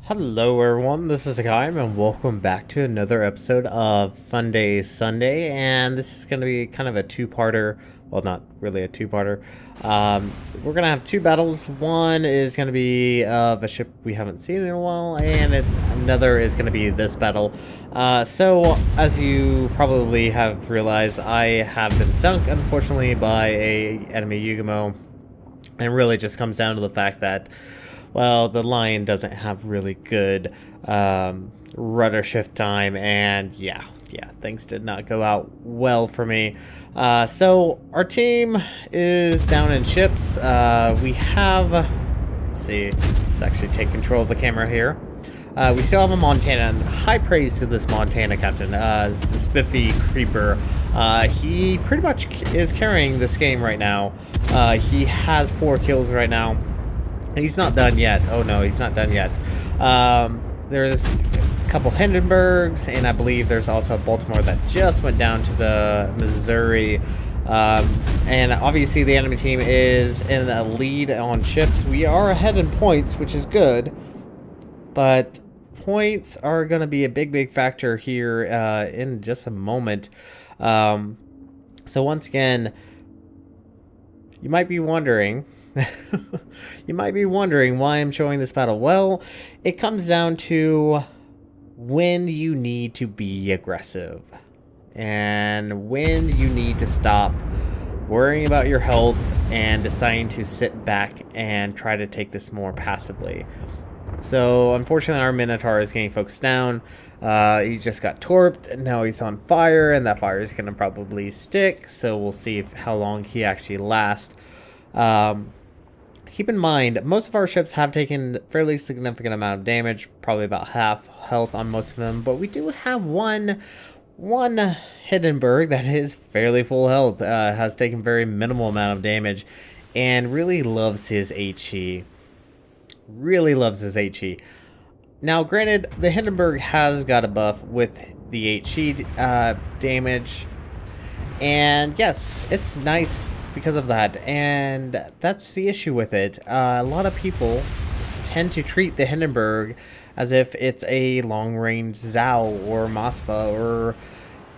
Hello everyone, this is Hakaym and welcome back to another episode of Funday Sunday, and this is going to be kind of a two-parter. Well, not really a two-parter. We're going to have two battles. One is going to be of a ship we haven't seen in a while, and another is going to be this battle. So, as you probably have realized, I have been sunk, unfortunately, by a enemy Yugamo, and it really just comes down to the fact that, well, the Lion doesn't have really good rudder shift time, and yeah, things did not go out well for me. So our team is down in ships. We have, let's see, let's actually take control of the camera here. We still have a Montana, and high praise to this Montana captain, the spiffy creeper. He pretty much is carrying this game right now. He has 4 kills right now. He's not done yet. Oh no, he's not done yet. There's a couple Hindenburgs, and I believe there's also a Baltimore that just went down to the Missouri. And obviously the enemy team is in a lead on ships. We are ahead in points, which is good, but points are going to be a big factor here in just a moment. So once again, you might be wondering, why I'm showing this battle. Well, it comes down to when you need to be aggressive and when you need to stop worrying about your health and deciding to sit back and try to take this more passively. So unfortunately our Minotaur is getting focused down. He just got torped and now he's on fire, and that fire is going to probably stick, so we'll see how long he actually lasts. Keep in mind, most of our ships have taken fairly significant amount of damage, probably about half health on most of them, but we do have one Hindenburg that is fairly full health, has taken very minimal amount of damage, and really loves his HE. Now, granted, the Hindenburg has got a buff with the HE damage, and yes, it's nice because of that, and that's the issue with it. A lot of people tend to treat the Hindenburg as if it's a long-range Zhao or Moskva or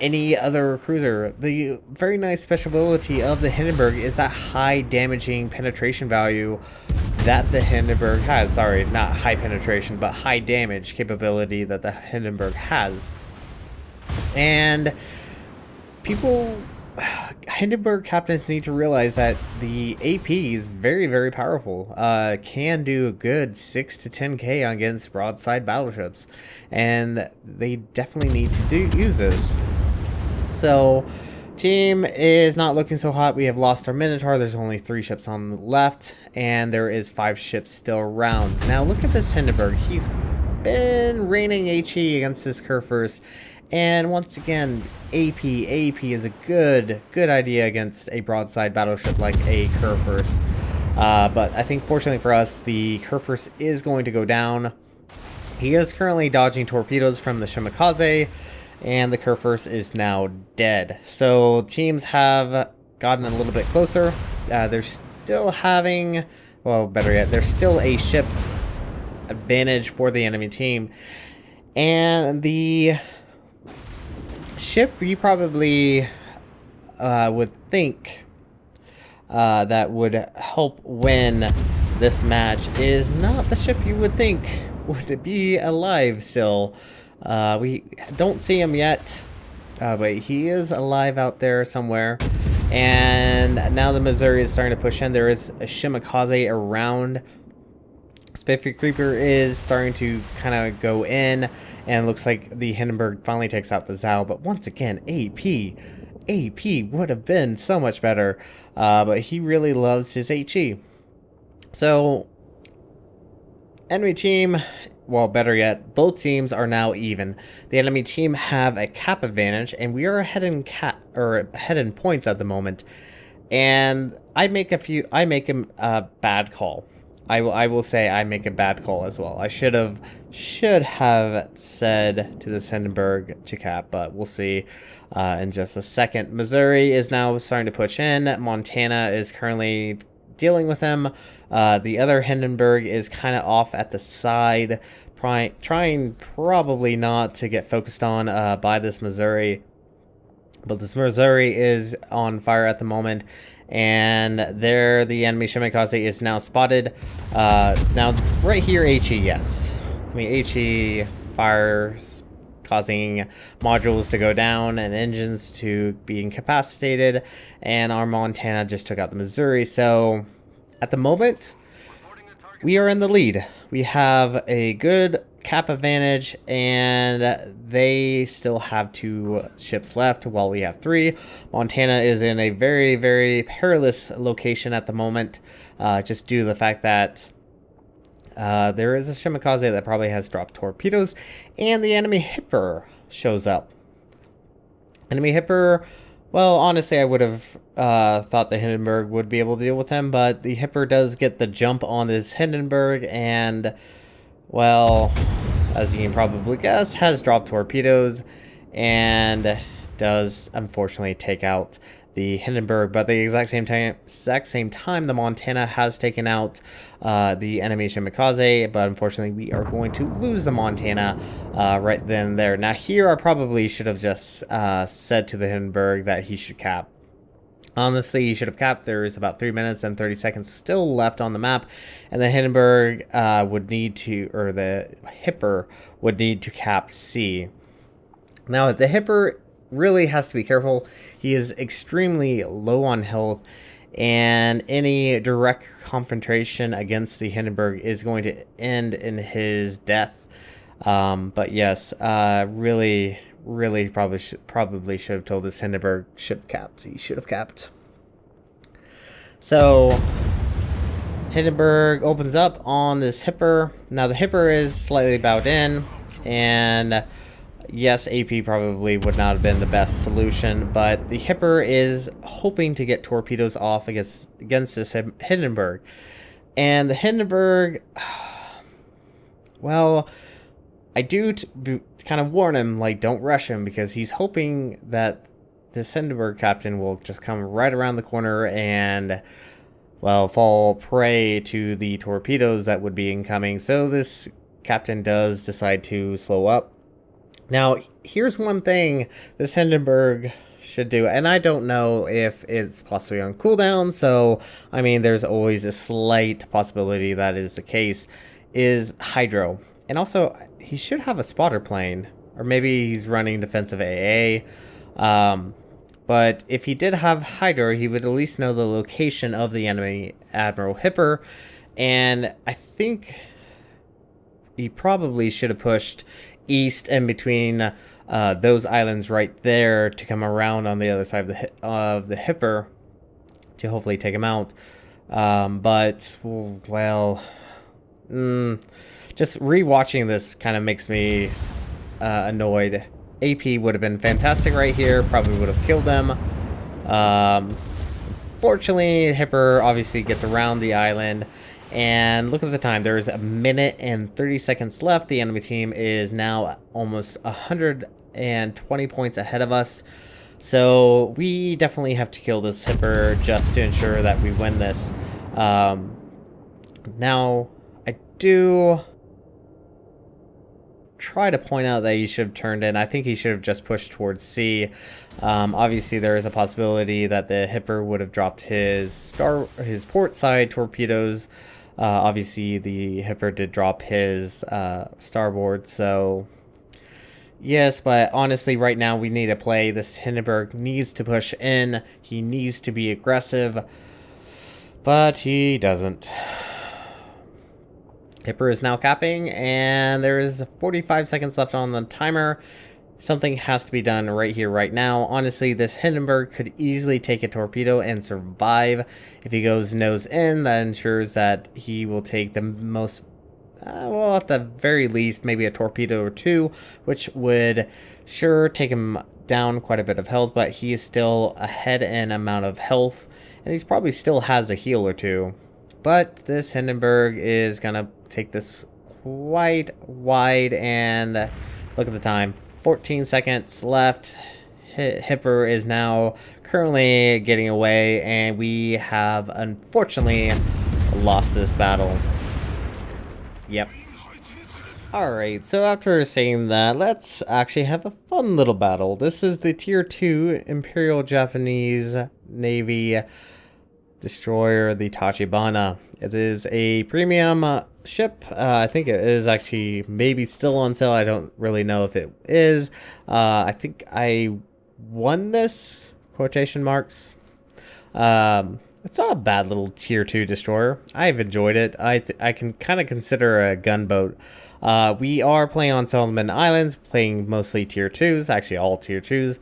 any other cruiser. The very nice special ability of the Hindenburg is that high damaging penetration value that the Hindenburg has. Sorry, not high penetration, but high damage capability that the Hindenburg has. And Hindenburg captains need to realize that the AP is very powerful. Can do a good 6 to 10k against broadside battleships, and they definitely need to use this. So team is not looking so hot. We have lost our Minotaur. There's only 3 ships on the left, and there is 5 ships still around. Now look at this Hindenburg. He's been raining HE against this Kurfürst. And once again, AP is a good idea against a broadside battleship like a Kurfürst. But I think fortunately for us, the Kurfürst is going to go down. He is currently dodging torpedoes from the Shimakaze, and the Kurfürst is now dead. So teams have gotten a little bit closer. They're still having, well, better yet, there's still a ship advantage for the enemy team. And the ship you probably would think that would help win this match is not the ship you would think would be alive still. We don't see him yet, but he is alive out there somewhere. And now the Missouri is starting to push in. There is a Shimakaze around. Spiffy Creeper is starting to kind of go in, and looks like the Hindenburg finally takes out the Zhao. But once again, AP would have been so much better, but he really loves his HE. So enemy team, well, better yet, both teams are now even. The enemy team have a cap advantage, and we are ahead in points at the moment. And I make a bad call. I will say I make a bad call as well. I should have said to this Hindenburg to cap, but we'll see in just a second. Missouri is now starting to push in. Montana is currently dealing with him. The other Hindenburg is kind of off at the side, trying probably not to get focused on by this Missouri. But this Missouri is on fire at the moment. And there the enemy Shimikaze is now spotted. Now, right here, HE, yes. I mean, HE fires, causing modules to go down and engines to be incapacitated. And our Montana just took out the Missouri. So, at the moment, we are in the lead. We have a good cap advantage, and they still have 2 ships left while we have 3. Montana is in a very, very perilous location at the moment, just due to the fact that there is a Shimikaze that probably has dropped torpedoes, and the enemy Hipper shows up. Enemy Hipper, well, honestly, I would have thought the Hindenburg would be able to deal with him, but the Hipper does get the jump on this Hindenburg, and, well, as you can probably guess, has dropped torpedoes, and does, unfortunately, take out the Hindenburg. But at the exact same time, the Montana has taken out the enemy Shimikaze, but unfortunately, we are going to lose the Montana right then and there. Now, here, I probably should have just said to the Hindenburg that he should cap. Honestly, he should have capped. There's about 3 minutes and 30 seconds still left on the map, and the Hindenburg would need to, or the Hipper would need to cap C. Now, the Hipper really has to be careful. He is extremely low on health, and any direct confrontation against the Hindenburg is going to end in his death. But yes, really probably should have told this Hindenburg ship capped. He should have capped. So Hindenburg opens up on this Hipper. Now the Hipper is slightly bowed in, and yes, AP probably would not have been the best solution, but the Hipper is hoping to get torpedoes off against this Hindenburg. And the Hindenburg, well, I do kind of warn him, like, don't rush him, because he's hoping that this Hindenburg captain will just come right around the corner and, well, fall prey to the torpedoes that would be incoming. So this captain does decide to slow up. Now, here's one thing this Hindenburg should do, and I don't know if it's possibly on cooldown, so, I mean, there's always a slight possibility that is the case, is Hydro. And also, he should have a spotter plane, or maybe he's running defensive AA. But if he did have Hydro, he would at least know the location of the enemy Admiral Hipper. And I think he probably should have pushed east and between those islands right there to come around on the other side of the Hipper to hopefully take him out. But, well, just rewatching this kind of makes me annoyed. AP would have been fantastic right here, probably would have killed them. Fortunately, Hipper obviously gets around the island, and look at the time. There's a minute and 30 seconds left. The enemy team is now almost 120 points ahead of us. So we definitely have to kill this Hipper just to ensure that we win this. Now, I do try to point out that he should have turned in. I think he should have just pushed towards C. Obviously, there is a possibility that the Hipper would have dropped his port side torpedoes. Obviously, the Hipper did drop his starboard, so yes, but honestly, right now we need to play. This Hindenburg needs to push in. He needs to be aggressive, but he doesn't. Hipper is now capping, and there is 45 seconds left on the timer. Something has to be done right here, right now. Honestly, this Hindenburg could easily take a torpedo and survive. If he goes nose in, that ensures that he will take the most, well, at the very least, maybe a torpedo or two, which would sure take him down quite a bit of health, but he is still ahead in amount of health, and he probably still has a heal or two. But this Hindenburg is going to take this quite wide, and look at the time. 14 seconds left. Hipper is now currently getting away, and we have unfortunately lost this battle. Yep. Alright, so after saying that, let's actually have a fun little battle. This is the Tier 2 Imperial Japanese Navy destroyer, the Tachibana. It is a premium ship. I think it is actually maybe still on sale. I don't really know if it is. I think I won this, quotation marks. It's not a bad little Tier 2 destroyer. I've enjoyed it. I can kind of consider a gunboat. We are playing on Solomon Islands, playing mostly Tier 2s, actually all Tier 2s.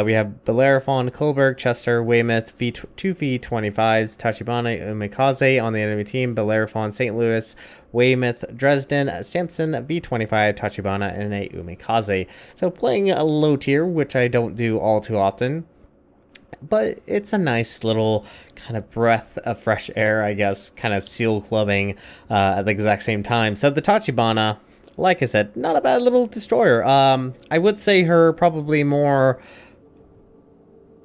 We have Bellerophon, Kolberg, Chester, Weymouth, two V-25s, Tachibana, Umikaze on the enemy team, Bellerophon, St. Louis, Weymouth, Dresden, Samson, V-25, Tachibana, and a Umikaze. So playing a low tier, which I don't do all too often. But it's a nice little kind of breath of fresh air, I guess, kind of seal clubbing at the exact same time. So the Tachibana, like I said, not a bad little destroyer. I would say her probably more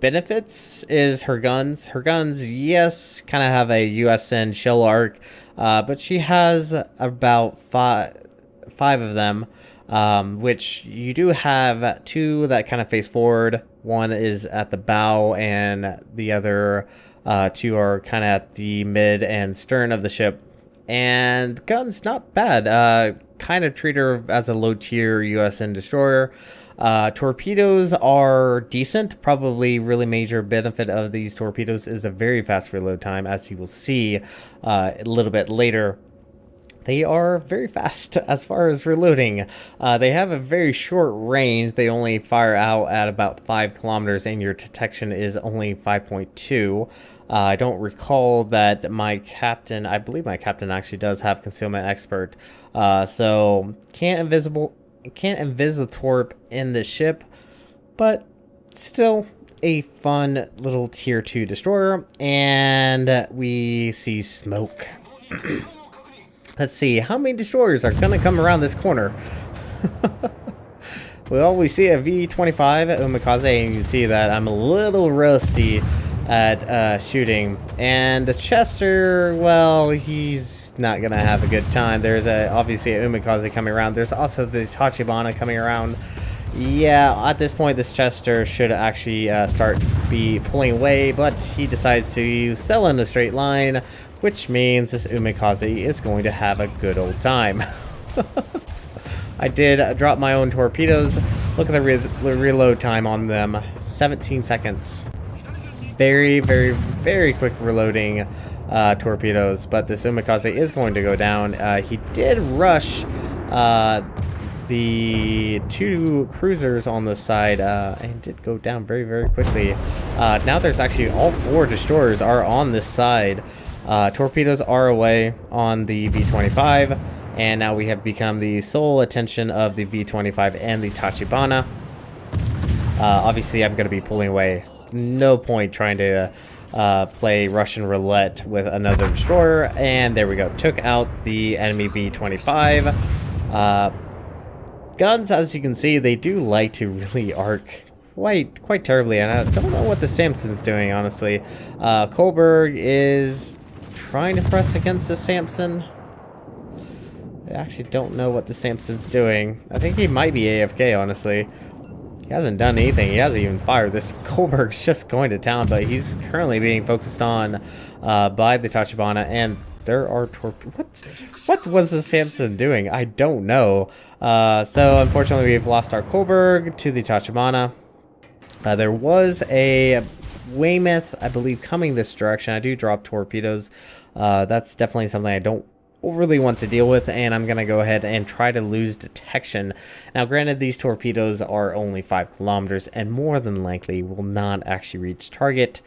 benefits is her guns. Her guns, yes, kind of have a USN shell arc, but she has about five of them. Which you do have two that kind of face forward. One is at the bow, and the other two are kind of at the mid and stern of the ship. And guns, not bad. Kind of treat her as a low tier USN destroyer. Torpedoes are decent. Probably really major benefit of these torpedoes is a very fast reload time, as you will see a little bit later. They are very fast as far as reloading. They have a very short range. They only fire out at about 5 kilometers, and your detection is only 5.2. I don't recall that my captain, I believe my captain actually does have concealment expert. So can't invisitorp in the ship, but still a fun little tier 2 destroyer. And we see smoke. Let's see, how many destroyers are going to come around this corner? Well, we see a V-25 Umikaze, and you can see that I'm a little rusty at shooting. And the Chester, well, he's not going to have a good time. There's obviously a Umikaze coming around. There's also the Tachibana coming around. Yeah, at this point, this Chester should actually be pulling away, but he decides to sell in a straight line, which means this Umikaze is going to have a good old time. I did drop my own torpedoes. Look at the reload time on them. 17 seconds. Very, very, very quick reloading torpedoes. But this Umikaze is going to go down. He did rush the two cruisers on the side and did go down very, very quickly. Now there's actually all 4 destroyers are on this side. Torpedoes are away on the V-25, and now we have become the sole attention of the V-25 and the Tachibana. Obviously, I'm going to be pulling away. No point trying to play Russian roulette with another destroyer, and there we go. Took out the enemy V-25. Guns, as you can see, they do like to really arc quite terribly, and I don't know what the Samson's doing, honestly. Kolberg is trying to press against the Samson. I actually don't know what the Samson's doing. I think he might be AFK, honestly. He hasn't done anything. He hasn't even fired. This Kolberg's just going to town, but he's currently being focused on by the Tachibana, and there are what was the Samson doing? I don't know. So unfortunately, we've lost our Kolberg to the Tachibana. There was a Weymouth, I believe, coming this direction. I do drop torpedoes. That's definitely something I don't overly want to deal with, and I'm going to go ahead and try to lose detection. Now, granted, these torpedoes are only 5 kilometers, and more than likely will not actually reach target,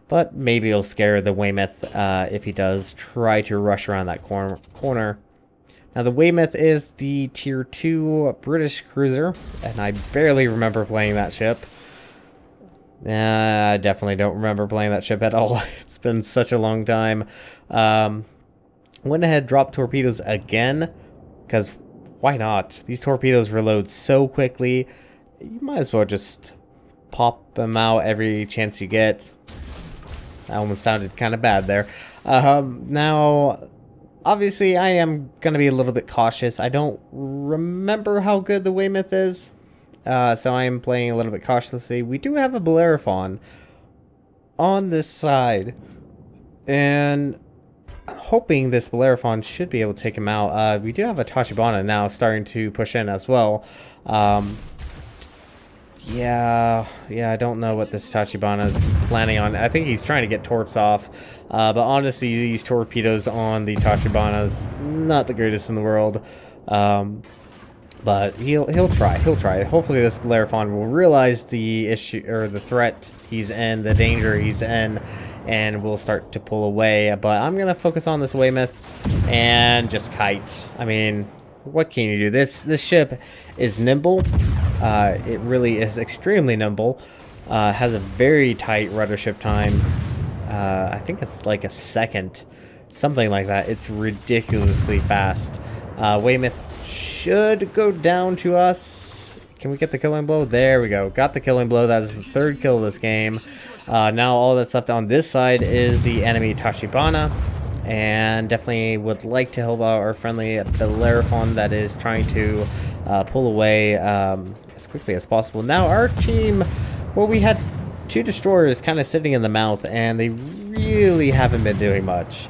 but maybe it'll scare the Weymouth if he does try to rush around that corner. Now, the Weymouth is the Tier 2 British cruiser, and I barely remember playing that ship. I definitely don't remember playing that ship at all. It's been such a long time. Went ahead, dropped torpedoes again, because why not? These torpedoes reload so quickly. You might as well just pop them out every chance you get. That almost sounded kind of bad there. Now, obviously, I am going to be a little bit cautious. I don't remember how good the Weymouth is, so I am playing a little bit cautiously. We do have a Bellerophon on this side, and I'm hoping this Bellerophon should be able to take him out. We do have a Tachibana now starting to push in as well. Yeah, I don't know what this Tachibana is planning on. I think he's trying to get torps off. But honestly, these torpedoes on the Tachibanas, not the greatest in the world. But he'll try. Hopefully this Bellerophon will realize the issue or the threat he's in, the danger he's in, and will start to pull away. But I'm gonna focus on this Weymouth and just kite. I mean, what can you do? This ship is nimble. It really is extremely nimble. Has a very tight rudder shift time. I think it's like a second, something like that. It's ridiculously fast. Weymouth should go down to us. Can we get the killing blow? There we go. Got the killing blow. That is the third kill of this game. Now all that's left on this side is the enemy Tachibana. And definitely would like to help out our friendly Bellerophon that is trying to pull away as quickly as possible. Now our team, well, we had two destroyers kind of sitting in the mouth, and they really haven't been doing much.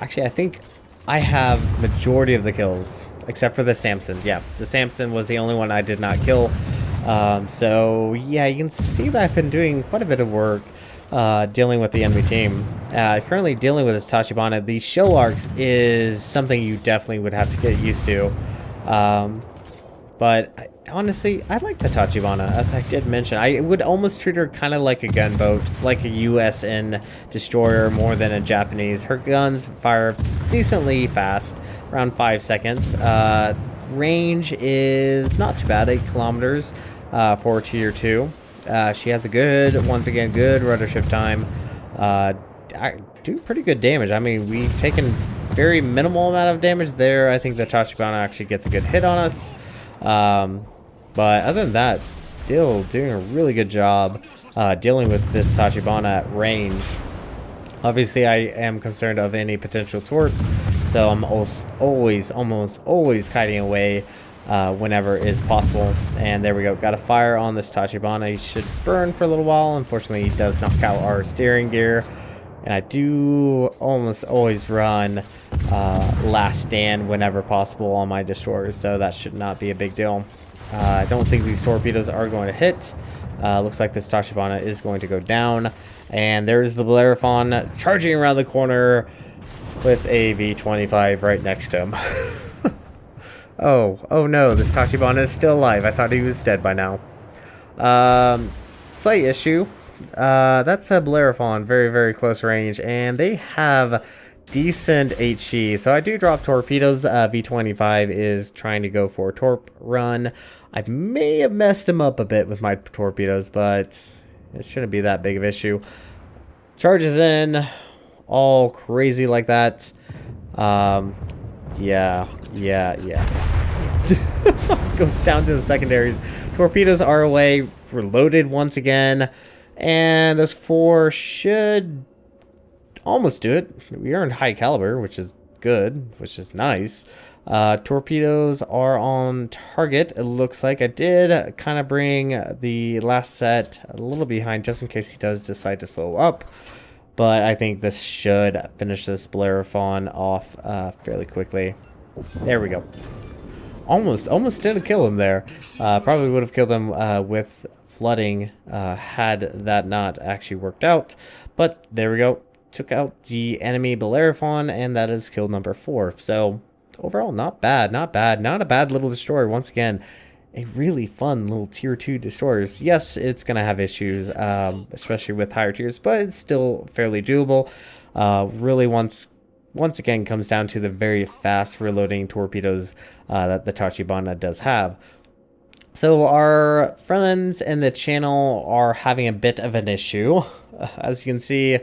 Actually, I think I have majority of the kills, except for the Samson. Yeah, the Samson was the only one I did not kill. So yeah, you can see that I've been doing quite a bit of work dealing with the enemy team. Currently dealing with this Tachibana. The shell arcs is something you definitely would have to get used to. But honestly, I like the Tachibana, as I did mention. I would almost treat her kind of like a gunboat, like a USN destroyer more than a Japanese. Her guns fire decently fast, around 5 seconds. Range is not too bad, 8 kilometers for tier 2. She has a good, once again, good rudder shift time. I do pretty good damage. I mean, we've taken very minimal amount of damage there. I think the Tachibana actually gets a good hit on us. But other than that, still doing a really good job dealing with this Tachibana at range. Obviously, I am concerned of any potential torps, so I'm almost always kiting away whenever is possible. And there we go. Got a fire on this Tachibana. He should burn for a little while. Unfortunately, he does knock out our steering gear. And I do almost always run last stand whenever possible on my destroyers, so that should not be a big deal. I don't think these torpedoes are going to hit. Looks like this Tachibana is going to go down. And there's the Bellerophon charging around the corner with a V-25 right next to him. Oh no, this Tachibana is still alive. I thought he was dead by now. Slight issue. That's a Bellerophon, very close range, and they have decent HE. So I do drop torpedoes. V-25 is trying to go for a torp run. I may have messed him up a bit with my torpedoes, but it shouldn't be that big of an issue. Charges in, all crazy like that. Yeah. Goes down to the secondaries. Torpedoes are away, reloaded once again. And those 4 should almost do it. We earned high caliber, which is good, which is nice. Torpedoes are on target. It looks like I did kind of bring the last set a little behind just in case he does decide to slow up. But I think this should finish this Bellerophon off fairly quickly. There we go. Almost didn't kill him there. Probably would have killed him with flooding had that not actually worked out. But there we go. Took out the enemy Bellerophon, and that is kill number 4. So overall, not bad. Not a bad little destroyer. Once again, a really fun little tier 2 destroyers. Yes, it's going to have issues, especially with higher tiers, but it's still fairly doable. Really once again comes down to the very fast reloading torpedoes that the Tachibana does have. So our friends in the channel are having a bit of an issue. As you can see,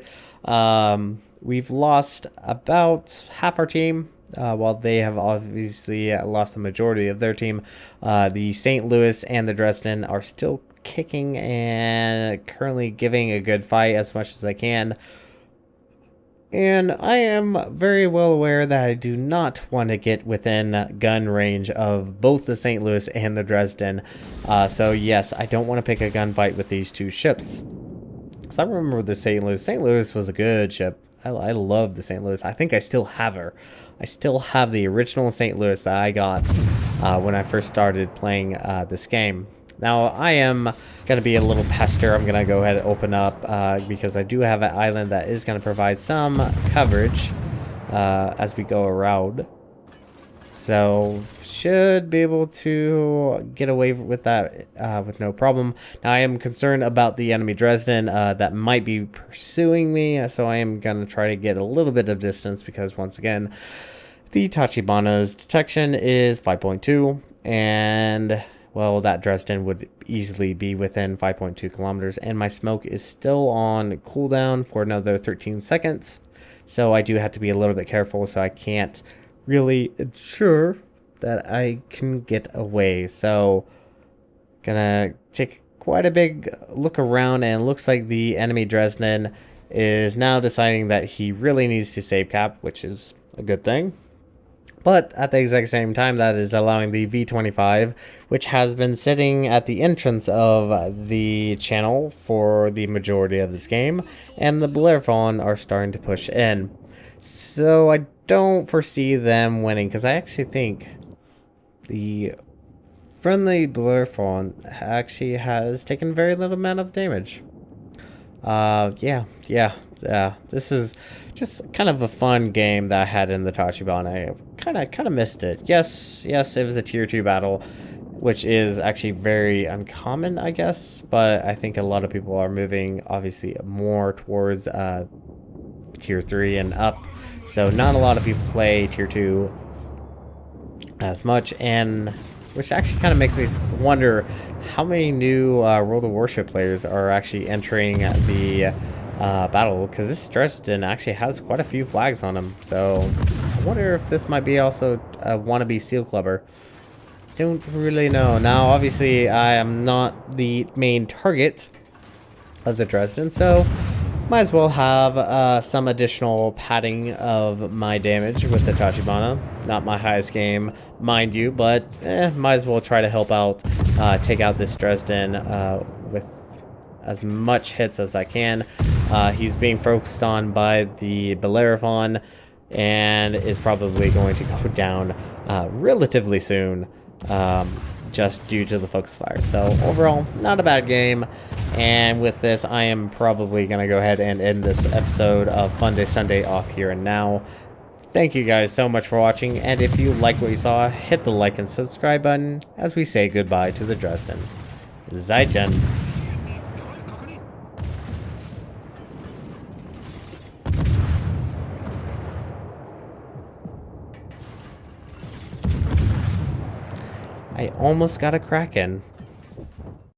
we've lost about half our team. while they have obviously lost the majority of their team, the St. Louis and the Dresden are still kicking and currently giving a good fight as much as I can. And I am very well aware that I do not want to get within gun range of both the St. Louis and the Dresden. So yes, I don't want to pick a gunfight with these two ships. Because I remember the St. Louis. St. Louis was a good ship. I love the St. Louis. I think I still have her. I still have the original St. Louis that I got when I first started playing this game. Now, I am going to be a little pester. I'm going to go ahead and open up because I do have an island that is going to provide some coverage as we go around. So, should be able to get away with that with no problem. Now, I am concerned about the enemy Dresden that might be pursuing me. So, I am going to try to get a little bit of distance because, once again, the Tachibana's detection is 5.2 and... well, that Dresden would easily be within 5.2 kilometers, and my smoke is still on cooldown for another 13 seconds. So I do have to be a little bit careful, so I can't really ensure that I can get away. So, gonna take quite a big look around, and looks like the enemy Dresden is now deciding that he really needs to save cap, which is a good thing. But at the exact same time, that is allowing the V25, which has been sitting at the entrance of the channel for the majority of this game, and the Bellerophon are starting to push in. So I don't foresee them winning, because I actually think the friendly Bellerophon actually has taken very little amount of damage. Yeah. This is just kind of a fun game that I had in the Tachibana. I kind of missed it. Yes, it was a tier 2 battle, which is actually very uncommon, I guess. But I think a lot of people are moving, obviously, more towards tier 3 and up. So not a lot of people play tier 2 as much, and which actually kind of makes me wonder how many new World of Warship players are actually entering the battle, because this Dresden actually has quite a few flags on him. So I wonder if this might be also a wannabe Seal Clubber. Don't really know. Now, obviously, I am not the main target of the Dresden, so might as well have some additional padding of my damage with the Tachibana. Not my highest game, mind you, but might as well try to help out, take out this Dresden with as much hits as I can. He's being focused on by the Bellerophon and is probably going to go down relatively soon, just due to the focus fire. So overall, not a bad game. And with this, I am probably going to go ahead and end this episode of Funday Sunday off here and now. Thank you guys so much for watching, and if you like what you saw, hit the like and subscribe button as we say goodbye to the Dresden. Zaichen. I almost got a Kraken.